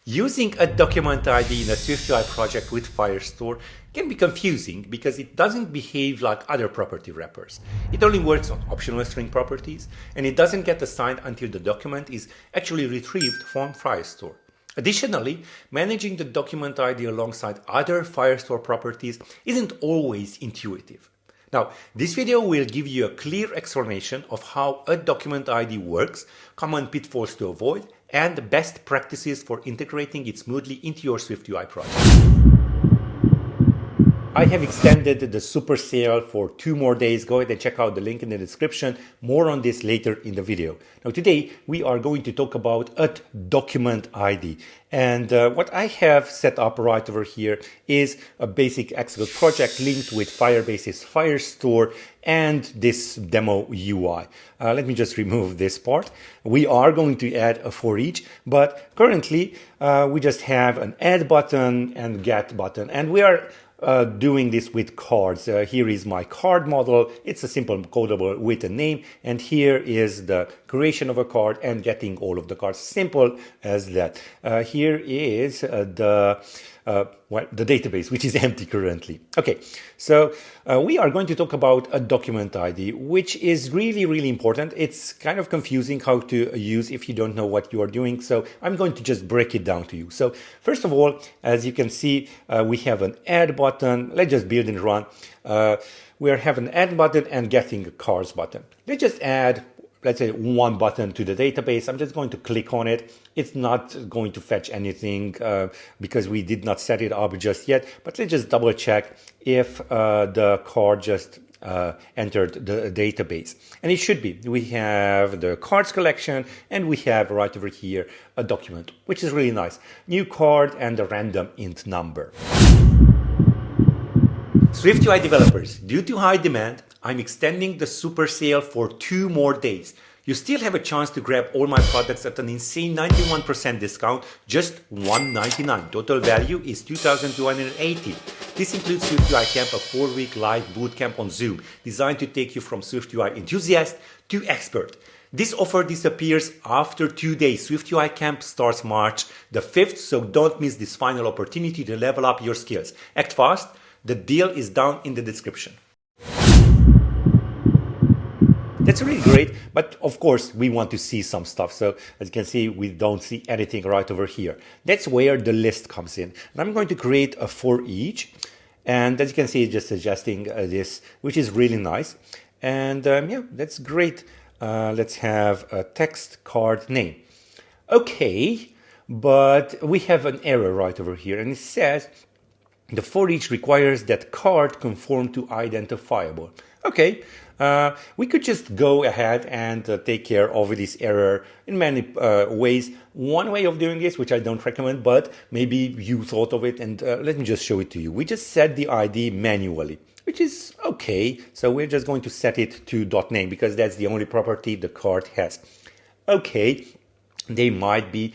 Using a document ID in a SwiftUI project with Firestore can be confusing because it doesn't behave like other property wrappers. It only works on optional string properties, and it doesn't get assigned until the document is actually retrieved from Firestore. Additionally, managing the document ID alongside other Firestore properties isn't always intuitive. Now, this video will give you a clear explanation of how a document ID works, common pitfalls to avoid, and best practices for integrating it smoothly into your SwiftUI project. I have extended the super sale for 2 more days. Go ahead and check out the link in the description. More on this later in the video. Now today we are going to talk about a document ID. And what I have set up right over here is a basic Excel project linked with Firebase's Firestore and this demo UI. Let me just remove this part. We are going to add a for each, but currently we just have an add button and get button, and we are doing this with cards. Here is my card model. It's a simple codable with a name, and here is the creation of a card and getting all of the cards. Simple as that. Here is the database, which is empty currently. Okay, so we are going to talk about a document ID, which is really important. It's kind of confusing how to use if you don't know what you are doing. So I'm going to just break it down to you. So first of all, as you can see, we have an add button. Let's just build and run. We have an add button and getting a cards button. Let's just add, let's say, one button to the database. I'm just going to click on it. It's not going to fetch anything because we did not set it up just yet. But let's just double check if the card just entered the database. And it should be. We have the cards collection, and we have right over here a document, which is really nice. New card and a random int number. SwiftUI developers, due to high demand, I'm extending the super sale for 2 more days. You still have a chance to grab all my products at an insane 91% discount, just $199. Total value is $2,280. This includes SwiftUI Camp, a 4-week live bootcamp on Zoom, designed to take you from SwiftUI enthusiast to expert. This offer disappears after 2 days. SwiftUI Camp starts March the 5th, so don't miss this final opportunity to level up your skills. Act fast. The deal is down in the description. That's really great, but of course we want to see some stuff. So as you can see, we don't see anything right over here. That's where the list comes in. And I'm going to create a for each. And as you can see, it's just suggesting this, which is really nice. And yeah, that's great. Let's have a text card name. Okay, but we have an error right over here. And it says, the for each requires that card conform to identifiable. Okay, we could just go ahead and take care of this error in many ways. One way of doing this, which I don't recommend, but maybe you thought of it, and let me just show it to you. We just set the ID manually, which is okay. So we're just going to set it to .name because that's the only property the card has. Okay, they might be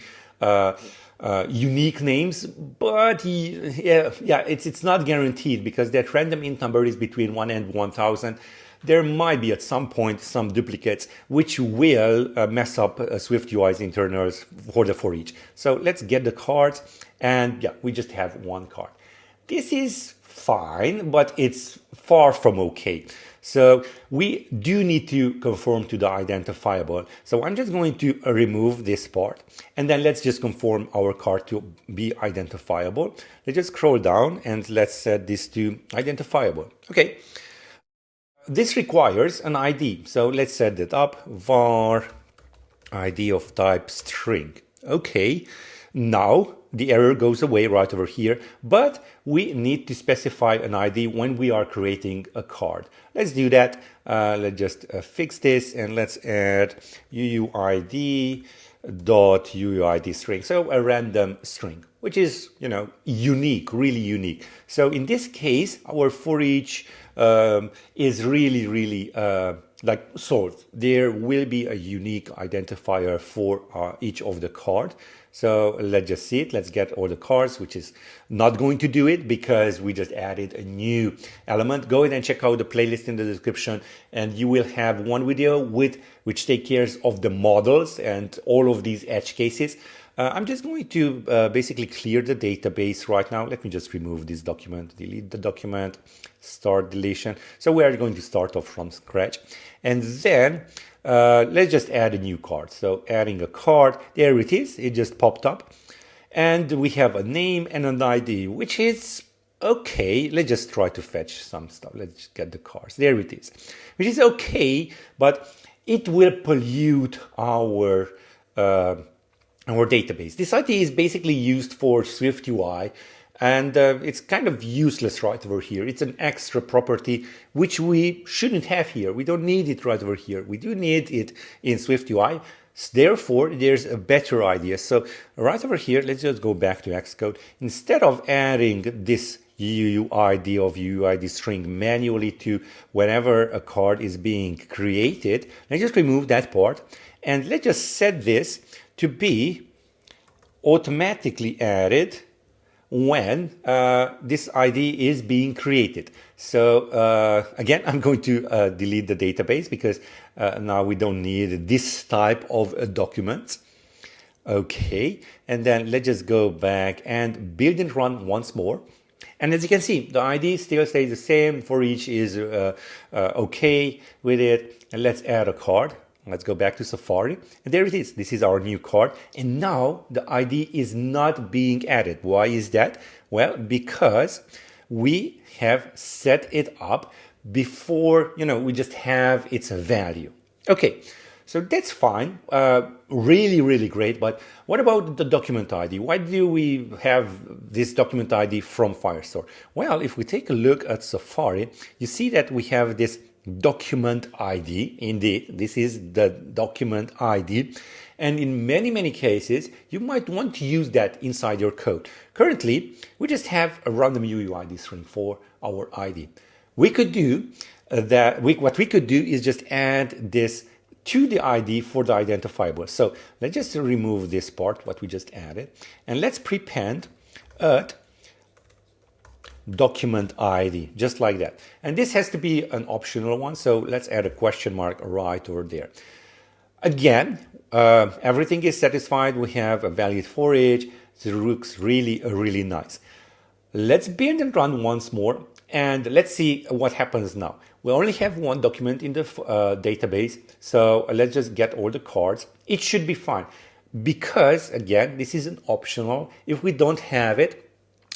unique names, but yeah, it's not guaranteed because that random int number is between 1 and 1000. There might be at some point some duplicates which will mess up SwiftUI's internals for the for each. So let's get the cards, and yeah, we just have one card. This is fine, but it's far from okay. So we do need to conform to the identifiable. So I'm just going to remove this part, and then let's just conform our card to be identifiable. Let's just scroll down and let's set this to identifiable. Okay. This requires an ID. So let's set that up. Var ID of type string. Okay. Now the error goes away right over here, but we need to specify an ID when we are creating a card. Let's do that. Let's just fix this, and let's add UUID dot UUID string. So a random string, which is, unique, really unique. So in this case, our for each is really like solved. There will be a unique identifier for each of the card. So let's just see it. Let's get all the cards, which is not going to do it because we just added a new element. Go ahead and check out the playlist in the description, and you will have one video which takes care of the models and all of these edge cases. I'm just going to basically clear the database right now. Let me just remove this document, delete the document, start deletion. So we are going to start off from scratch. And then let's just add a new card. So adding a card, there it is. It just popped up. And we have a name and an ID, which is okay. Let's just try to fetch some stuff. Let's just get the cards. There it is, which is okay, but it will pollute our database. This ID is basically used for SwiftUI, and it's kind of useless right over here. It's an extra property which we shouldn't have here. We don't need it right over here. We do need it in SwiftUI. Therefore, there's a better idea. So right over here, let's just go back to Xcode. Instead of adding this UUID of UUID string manually to whenever a card is being created, let's just remove that part and let's just set this to be automatically added when this ID is being created. So again, I'm going to delete the database because now we don't need this type of documents. Okay, and then let's just go back and build and run once more. And as you can see, the ID still stays the same. For each is okay with it. And let's add a card. Let's go back to Safari. And there it is. This is our new card. And now the ID is not being added. Why is that? Well, because we have set it up before, we just have its value. Okay. So that's fine, really, really great. But what about the document ID? Why do we have this document ID from Firestore? Well, if we take a look at Safari, you see that we have this document ID. Indeed, this is the document ID. And in many, many cases, you might want to use that inside your code. Currently, we just have a random UUID string for our ID. We could do that. What we could do is just add this to the ID for the identifiable. So let's just remove this part, what we just added, and let's prepend at document ID, just like that. And this has to be an optional one, so let's add a question mark right over there. Again, everything is satisfied. We have a valid for each. It looks really, really nice. Let's build and run once more, and let's see what happens now. We only have one document in the database, so let's just get all the cards. It should be fine because, again, this is an optional. If we don't have it,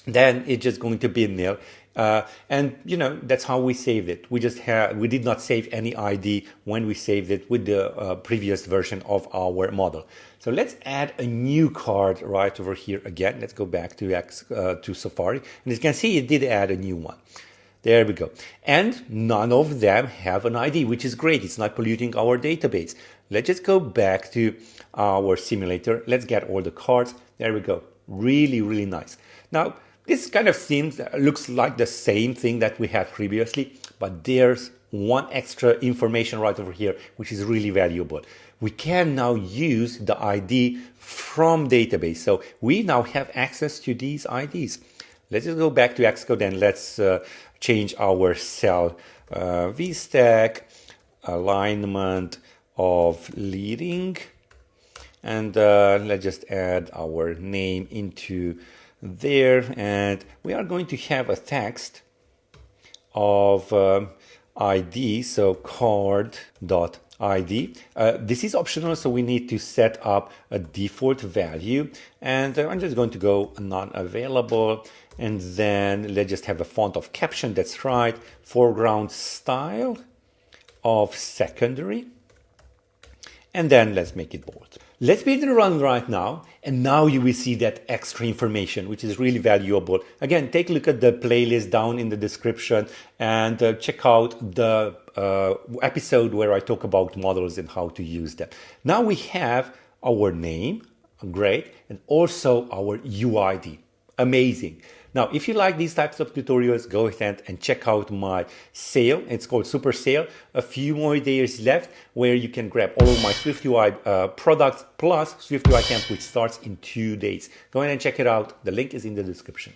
then it's just going to be nil. And that's how we saved it. We did not save any ID when we saved it with the previous version of our model. So let's add a new card right over here again. Let's go back to Safari, and as you can see, it did add a new one. There we go. And none of them have an ID, which is great. It's not polluting our database. Let's just go back to our simulator. Let's get all the cards. There we go. Really, really nice. Now, this kind of looks like the same thing that we had previously, but there's one extra information right over here, which is really valuable. We can now use the ID from database. So we now have access to these IDs. Let's just go back to Xcode and let's change our cell vstack alignment of leading, and let's just add our name into there, and we are going to have a text of ID, so card.id. This is optional, so we need to set up a default value, and I'm just going to go non-available, and then let's just have a font of caption. That's right, foreground style of secondary, and then let's make it bold. Let's build and run right now, and now you will see that extra information, which is really valuable. Again, take a look at the playlist down in the description and check out the episode where I talk about models and how to use them. Now we have our name, great, and also our UID, amazing. Now, if you like these types of tutorials, go ahead and check out my sale. It's called Super Sale. A few more days left where you can grab all of my SwiftUI products plus SwiftUI Camp, which starts in 2 days. Go ahead and check it out. The link is in the description.